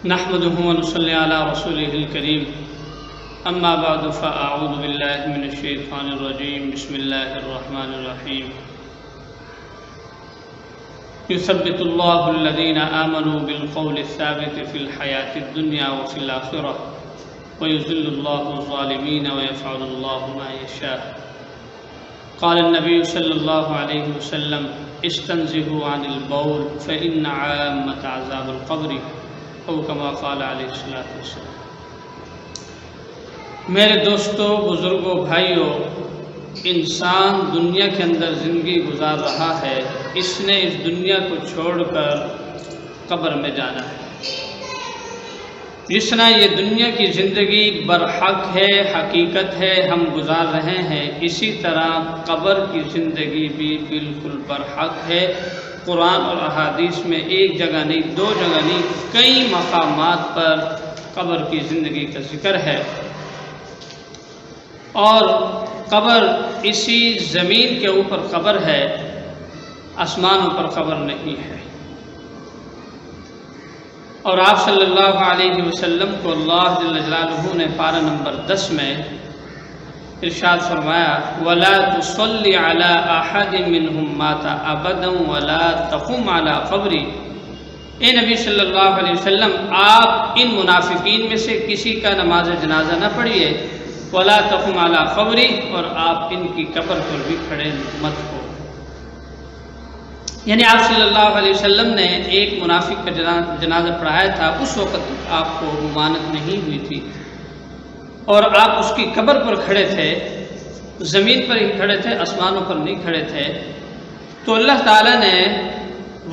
نحمده ونصلي على رسوله الكريم اما بعد فاعوذ بالله من الشيطان الرجيم بسم الله الرحمن الرحيم يثبت الله الذين آمنوا بالقول الثابت في الحياة الدنيا وفي الآخرة ويذل الله الظالمين ويفعل الله ما يشاء. قال النبي صلى الله عليه وسلم استنزهوا عن البول فإن عامة عذاب القبر او كما قال علیہ الصلوۃ والسلام. میرے دوستو، بزرگوں، بھائیوں، انسان دنیا کے اندر زندگی گزار رہا ہے. اس نے اس دنیا کو چھوڑ کر قبر میں جانا ہے. جس طرح یہ دنیا کی زندگی برحق ہے، حقیقت ہے، ہم گزار رہے ہیں، اسی طرح قبر کی زندگی بھی بالکل برحق ہے. قرآن اور احادیث میں ایک جگہ نہیں، دو جگہ نہیں، کئی مقامات پر قبر کی زندگی کا ذکر ہے. اور قبر اسی زمین کے اوپر قبر ہے، آسمانوں پر قبر نہیں ہے. اور آپ صلی اللہ علیہ وسلم کو اللہ جل جلالہ نے پارہ نمبر 10 میں ارشاد فرمایا وَلَا تُصَلِّ عَلَىٰ أَحَدٍ مِّنْهُمْ مَاتَ أَبَدًا وَلَا تَقُمْ عَلَىٰ قَبْرِهِ. اے نبی صلی اللہ علیہ وسلم، آپ ان منافقین میں سے کسی کا نماز جنازہ نہ پڑھیے، وَلَا تَقُمْ عَلَىٰ قَبْرِهِ، اور آپ ان کی قبر پر بھی کھڑے مت ہو. یعنی آپ صلی اللہ علیہ وسلم نے ایک منافق کا جنازہ پڑھایا تھا. اس وقت آپ کو ممانعت نہیں ہوئی تھی اور آپ اس کی قبر پر کھڑے تھے، زمین پر ہی کھڑے تھے، آسمانوں پر نہیں کھڑے تھے. تو اللہ تعالیٰ نے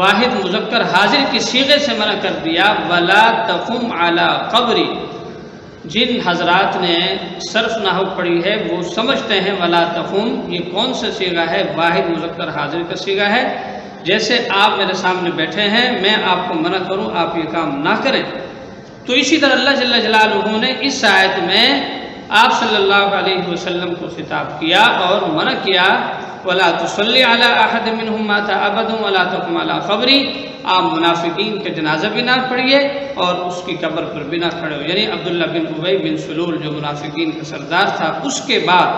واحد مذکر حاضر کی صیغے سے منع کر دیا وَلَا تَقُمْ عَلَىٰ قَبْرِي. جن حضرات نے صرف نحو پڑھی ہے وہ سمجھتے ہیں وَلَا تَقُمْ یہ کون سا صیغہ ہے؟ واحد مذکر حاضر کا صیغہ ہے. جیسے آپ میرے سامنے بیٹھے ہیں، میں آپ کو منع کروں آپ یہ کام نہ کریں. تو اسی طرح اللہ جل جلالہ نے اس آیت میں آپ صلی اللہ علیہ وسلم کو خطاب کیا اور منع کیا وَلَا تُصَلِّ عَلَىٰ أَحَدٍ مِّنْهُمْ مَاتَ أَبَدًا وَلَا تَقُمْ عَلَىٰ قَبْرِهِ. آپ منافقین کے جنازہ بھی نہ پڑھیے اور اس کی قبر پر بھی نہ کھڑے ہو. یعنی عبداللہ بن ابی بن سلول جو منافقین کا سردار تھا، اس کے بعد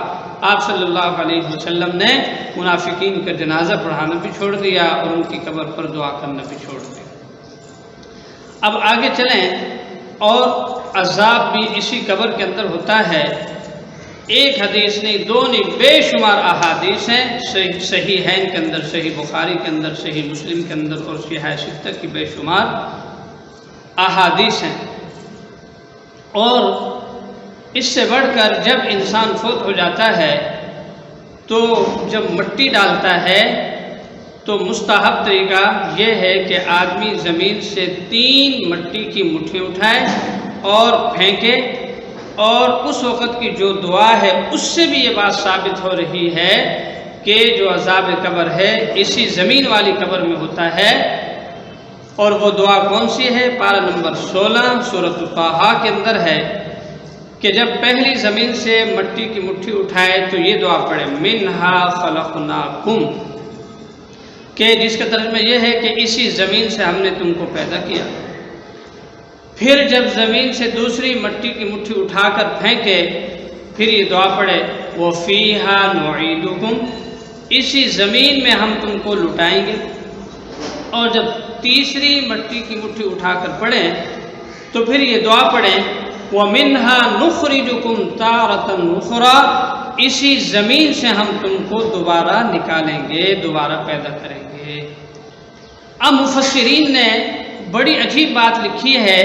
آپ صلی اللہ علیہ وسلم نے منافقین کا جنازہ پڑھانا بھی چھوڑ دیا اور ان کی قبر پر دعا کرنا بھی چھوڑ دیا. اب آگے چلیں. اور عذاب بھی اسی قبر کے اندر ہوتا ہے. ایک حدیث نہیں، دو نہیں، بے شمار احادیث ہیں صحیحین کے اندر، صحیح بخاری کے اندر، صحیح مسلم کے اندر اور صحیح ستہ کی بے شمار احادیث ہیں. اور اس سے بڑھ کر جب انسان فوت ہو جاتا ہے تو جب مٹی ڈالتا ہے تو مستحب طریقہ یہ ہے کہ آدمی زمین سے 3 مٹی کی مٹھی اٹھائے اور پھینکے. اور اس وقت کی جو دعا ہے اس سے بھی یہ بات ثابت ہو رہی ہے کہ جو عذاب قبر ہے اسی زمین والی قبر میں ہوتا ہے. اور وہ دعا کون سی ہے؟ پارہ نمبر 16 سورۃ طٰہٰ کے اندر ہے کہ جب پہلی زمین سے مٹی کی مٹھی اٹھائے تو یہ دعا پڑھے منہا خلقناکم، کہ جس کا ترجمہ یہ ہے کہ اسی زمین سے ہم نے تم کو پیدا کیا. پھر جب زمین سے دوسری مٹی کی مٹھی اٹھا کر پھینکے پھر یہ دعا پڑھے وَفِيهَا نُعِيدُكُمْ، اسی زمین میں ہم تم کو لٹائیں گے. اور جب تیسری مٹی کی مٹھی اٹھا کر پڑھیں تو پھر یہ دعا پڑھیں وَمِنْهَا نُخْرِجُكُمْ تَارَةً أُخْرَىٰ، اسی زمین سے ہم تم کو دوبارہ نکالیں گے، دوبارہ پیدا کریں گے. اب مفسرین نے بڑی عجیب بات لکھی ہے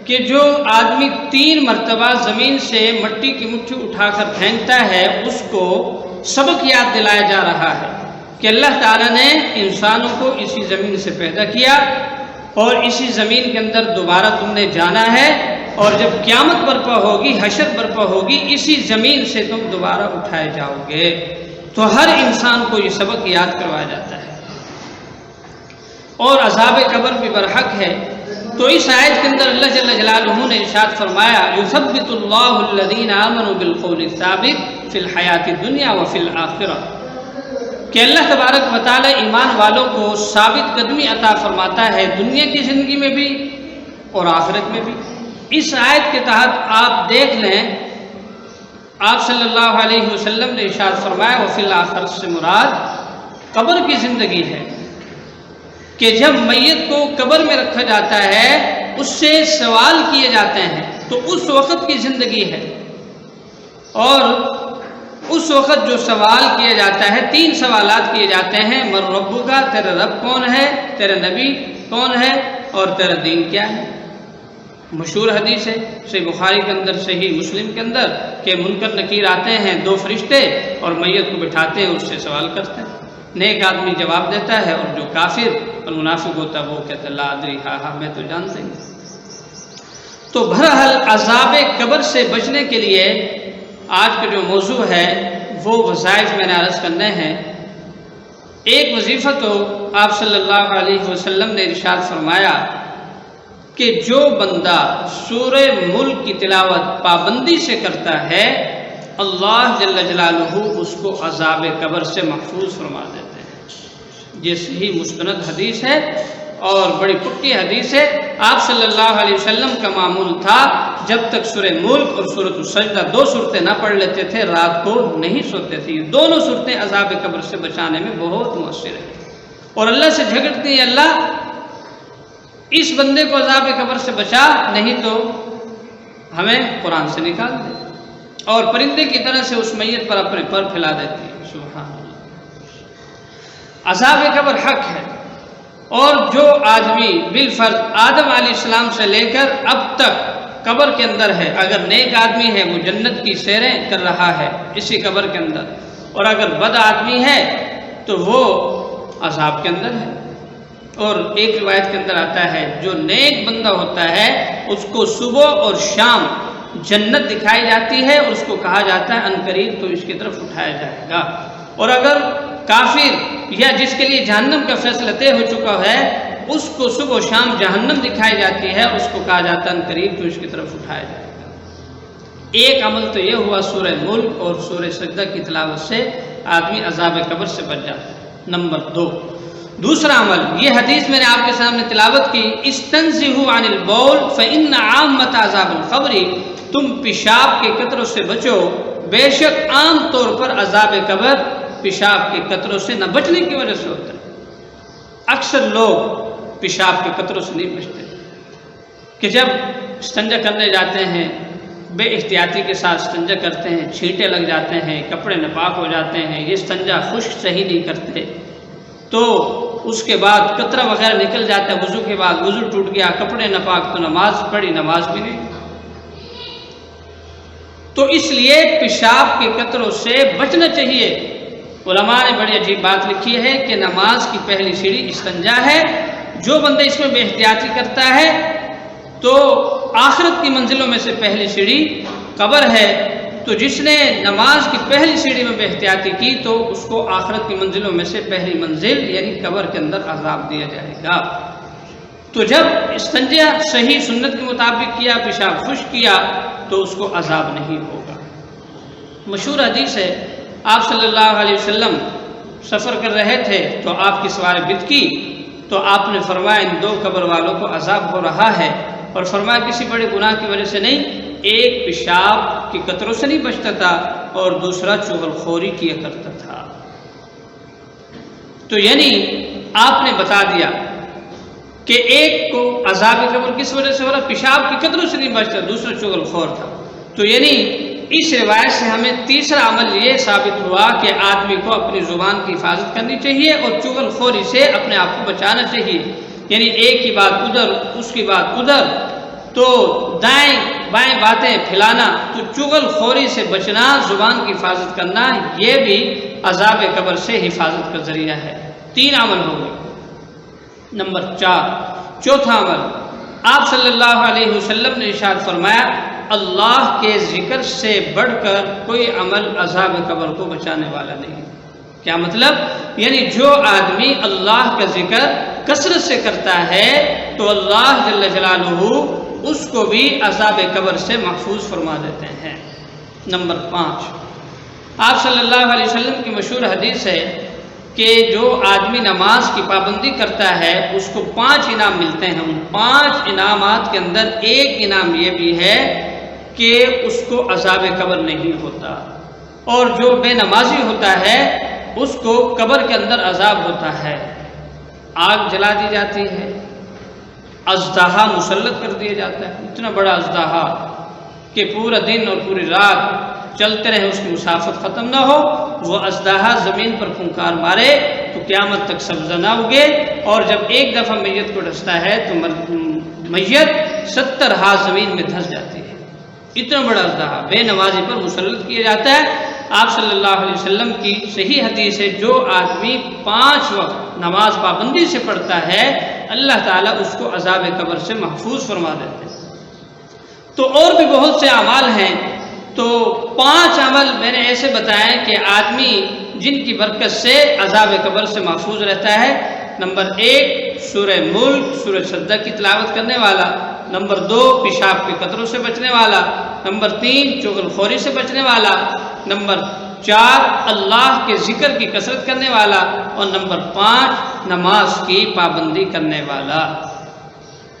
کہ جو آدمی 3 مرتبہ زمین سے مٹی کی مٹھی اٹھا کر پھینکتا ہے اس کو سبق یاد دلایا جا رہا ہے کہ اللہ تعالیٰ نے انسانوں کو اسی زمین سے پیدا کیا اور اسی زمین کے اندر دوبارہ تم نے جانا ہے، اور جب قیامت برپا ہوگی، حشر برپا ہوگی، اسی زمین سے تم دوبارہ اٹھائے جاؤ گے. تو ہر انسان کو یہ سبق یاد کروایا جاتا ہے. اور عذاب قبر بھی برحق ہے. تو اس آیت کے اندر اللہ جل جلالہ نے ارشاد فرمایا یثبت اللہ الذین آمنوا بالقول الثابت فی الحیات الدنیا وفی الآخرہ. کہ اللہ تبارک و تعالی ایمان والوں کو ثابت قدمی عطا فرماتا ہے دنیا کی زندگی میں بھی اور آخرت میں بھی۔ اس آیت کے تحت آپ دیکھ لیں، آپ صلی اللہ علیہ وسلم نے ارشاد فرمایا وفی الآخرت سے مراد قبر کی زندگی ہے، کہ جب میت کو قبر میں رکھا جاتا ہے اس سے سوال کیے جاتے ہیں تو اس وقت کی زندگی ہے، اور اس وقت جو سوال کیا جاتا ہے 3 سوالات کیے جاتے ہیں، من ربک، تیرا رب کون ہے، تیرا نبی کون ہے، اور تیرا دین کیا ہے۔ مشہور حدیث ہے صحیح بخاری کے اندر، صحیح مسلم کے اندر، کہ منکر نکیر آتے ہیں 2 فرشتے اور میت کو بٹھاتے ہیں، اس سے سوال کرتے ہیں۔ نیک آدمی جواب دیتا ہے، اور جو کافر اور منافق ہوتا ہے وہ کہتا ہے لا ادری، ہاں میں تو جانتا ہوں۔ تو بہرحال عذاب قبر سے بچنے کے لیے آج کا جو موضوع ہے وہ وظائف میں نے عرض کرنے ہیں۔ ایک وظیفہ تو آپ صلی اللہ علیہ وسلم نے ارشاد فرمایا کہ جو بندہ سورہ ملک کی تلاوت پابندی سے کرتا ہے اللہ جل جلالہ اس کو عذاب قبر سے محفوظ فرما دیتے ہیں۔ یہ صحیح مستند حدیث ہے اور بڑی پکی حدیث ہے۔ آپ صلی اللہ علیہ وسلم کا معمول تھا جب تک سورہ ملک اور سورۃ السجدہ 2 صورتیں نہ پڑھ لیتے تھے رات کو نہیں سوتے تھے۔ یہ دونوں صورتیں عذاب قبر سے بچانے میں بہت مؤثر ہیں، اور اللہ سے جھگڑتی ہیں اللہ اس بندے کو عذاب قبر سے بچا، نہیں تو ہمیں قرآن سے نکال دے، اور پرندے کی طرح سے اس میت پر اپنے پر پھیلا دیتی ہے۔ سبحان اللہ۔ عذاب قبر حق ہے، اور جو آدمی بالفرض آدم علیہ السلام سے لے کر اب تک قبر کے اندر ہے، اگر نیک آدمی ہے وہ جنت کی سیریں کر رہا ہے اسی قبر کے اندر، اور اگر بد آدمی ہے تو وہ عذاب کے اندر ہے۔ اور ایک روایت کے اندر آتا ہے جو نیک بندہ ہوتا ہے اس کو صبح اور شام جنت دکھائی جاتی ہے، اور اس کو کہا جاتا ہے عنقریب تو اس کی طرف اٹھایا جائے گا، اور اگر کافر یا جس کے لیے جہنم کا فیصلہ طے ہو چکا ہے اس کو صبح و شام جہنم دکھائی جاتی ہے، اس کو کہا جاتا ہے عنقریب تو اس کی طرف اٹھایا جائے گا۔ ایک عمل تو یہ ہوا سورہ ملک اور سورہ سجدہ کی تلاوت سے آدمی عذاب قبر سے بچ جاتا ہے۔ نمبر 2، دوسرا عمل، یہ حدیث میں نے آپ کے سامنے تلاوت کی، استنزہوا عن البول فإن عامۃ عذاب القبر، تم پیشاب کے قطروں سے بچو، بے شک عام طور پر عذاب قبر پیشاب کے قطروں سے نہ بچنے کی وجہ سے ہوتا ہے۔ اکثر لوگ پیشاب کے قطروں سے نہیں بچتے، کہ جب استنجا کرنے جاتے ہیں بے احتیاطی کے ساتھ استنجا کرتے ہیں، چھینٹے لگ جاتے ہیں، کپڑے ناپاک ہو جاتے ہیں، یہ استنجا خشک صحیح نہیں کرتے، تو اس کے بعد قطرہ وغیرہ نکل جاتا ہے، وضو کے بعد وضو ٹوٹ گیا، کپڑے ناپاک تو نماز پڑھی، نماز بھی نہیں۔ تو اس لیے پیشاب کے قطروں سے بچنا چاہیے۔ علماء نے بڑی عجیب بات لکھی ہے کہ نماز کی پہلی سیڑھی استنجا ہے، جو بندہ اس میں بے احتیاطی کرتا ہے تو آخرت کی منزلوں میں سے پہلی سیڑھی قبر ہے، تو جس نے نماز کی پہلی سیڑھی میں بے احتیاطی کی تو اس کو آخرت کی منزلوں میں سے پہلی منزل یعنی قبر کے اندر عذاب دیا جائے گا۔ تو جب استنجا صحیح سنت کے مطابق کیا، پیشاب خشک کیا تو اس کو عذاب نہیں ہوگا۔ مشہور حدیث ہے، آپ صلی اللہ علیہ وسلم سفر کر رہے تھے تو آپ کی سوار بت کی، تو آپ نے فرمایا ان 2 قبر والوں کو عذاب ہو رہا ہے، اور فرمایا کسی بڑے گناہ کی وجہ سے نہیں، ایک پیشاب کے قطروں سے نہیں بچتا تھا اور دوسرا چغل خوری کیا کرتا تھا۔ تو یعنی آپ نے بتا دیا کہ ایک کو عذاب قبر کس وجہ سے ہو رہا، پیشاب کے قطروں سے نہیں بچتا، دوسرا چغل خور تھا۔ تو یعنی اس روایت سے ہمیں تیسرا عمل یہ ثابت ہوا کہ آدمی کو اپنی زبان کی حفاظت کرنی چاہیے اور چغل خوری سے اپنے آپ کو بچانا چاہیے، یعنی ایک کی بات ادھر اس کی بات ادھر، تو دائیں بائیں باتیں پھیلانا، تو چغل خوری سے بچنا، زبان کی حفاظت کرنا، یہ بھی عذاب قبر سے حفاظت کا ذریعہ ہے۔ 3 عمل ہو گئے۔ نمبر 4، چوتھا عمل، آپ صلی اللہ علیہ وسلم نے ارشاد فرمایا اللہ کے ذکر سے بڑھ کر کوئی عمل عذاب قبر کو بچانے والا نہیں۔ کیا مطلب؟ یعنی جو آدمی اللہ کا ذکر کثرت سے کرتا ہے تو اللہ جل جلالہ اس کو بھی عذاب قبر سے محفوظ فرما دیتے ہیں۔ نمبر 5، آپ صلی اللہ علیہ وسلم کی مشہور حدیث ہے کہ جو آدمی نماز کی پابندی کرتا ہے اس کو 5 انعام ملتے ہیں. ان 5 انعامات کے اندر ایک انعام یہ بھی ہے کہ اس کو عذاب قبر نہیں ہوتا، اور جو بے نمازی ہوتا ہے اس کو قبر کے اندر عذاب ہوتا ہے، آگ جلا دی جاتی ہے، اژدہا مسلط کر دیا جاتا ہے، اتنا بڑا اژدہا کہ پورا دن اور پوری رات چلتے رہے، اس کی مسافت ختم نہ ہو. وہ اژدہا زمین پر پھنکار مارے تو قیامت تک سبزہ نہ اگے، اور جب ایک دفعہ میت کو ڈستا ہے تو میت 70 ہاتھ زمین میں دھس جاتی ہے. اتنا بڑا اژدہا بے نمازی پر مسلط کیا جاتا ہے. آپ صلی اللہ علیہ وسلم کی صحیح حدیث ہے، جو آدمی 5 وقت نماز پابندی سے پڑھتا ہے اللہ تعالیٰ اس کو عذاب قبر سے محفوظ فرما دیتے ہیں. تو اور بھی بہت سے اعمال ہیں، تو 5 عمل میں نے ایسے بتائے کہ آدمی جن کی برکت سے عذاب قبر سے محفوظ رہتا ہے. نمبر 1 سورہ ملک، سورہ سجدہ کی تلاوت کرنے والا. نمبر 2 پیشاب کے قطروں سے بچنے والا. نمبر 3 چغل خوری سے بچنے والا. نمبر 4 اللہ کے ذکر کی کثرت کرنے والا. اور نمبر 5 نماز کی پابندی کرنے والا.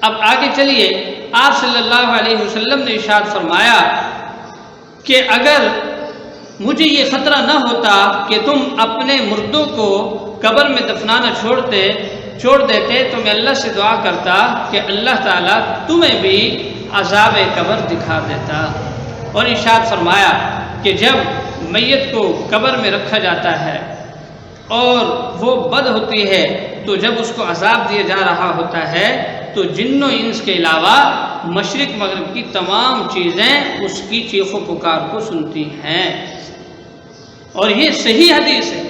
اب آگے چلیے، آپ صلی اللہ علیہ وسلم نے ارشاد فرمایا کہ اگر مجھے یہ خطرہ نہ ہوتا کہ تم اپنے مردوں کو قبر میں دفنانا چھوڑ دیتے تو میں اللہ سے دعا کرتا کہ اللہ تعالیٰ تمہیں بھی عذاب قبر دکھا دیتا. اور ارشاد فرمایا کہ جب میت کو قبر میں رکھا جاتا ہے اور وہ بد ہوتی ہے تو جب اس کو عذاب دیا جا رہا ہوتا ہے تو جن و انس کے علاوہ مشرق مغرب کی تمام چیزیں اس کی چیخ و پکار کو سنتی ہیں، اور یہ صحیح حدیث ہے.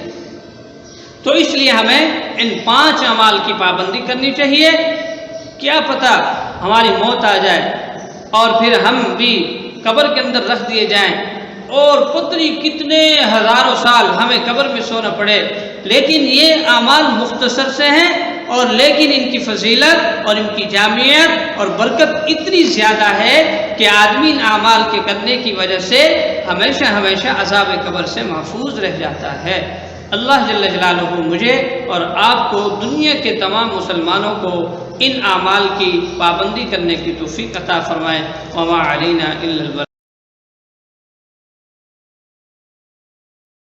تو اس لیے ہمیں ان 5 اعمال کی پابندی کرنی چاہیے. کیا پتہ ہماری موت آ جائے اور پھر ہم بھی قبر کے اندر رکھ دیے جائیں اور پتری کتنے ہزاروں سال ہمیں قبر میں سونا پڑے، لیکن یہ اعمال مختصر سے ہیں، اور لیکن ان کی فضیلت اور ان کی جامعیت اور برکت اتنی زیادہ ہے کہ آدمی ان اعمال کے کرنے کی وجہ سے ہمیشہ ہمیشہ عذاب قبر سے محفوظ رہ جاتا ہے. اللہ جل جلالہ مجھے اور آپ کو دنیا کے تمام مسلمانوں کو ان اعمال کی پابندی کرنے کی توفیق عطا فرمائے. وما علینا الا البلاغ.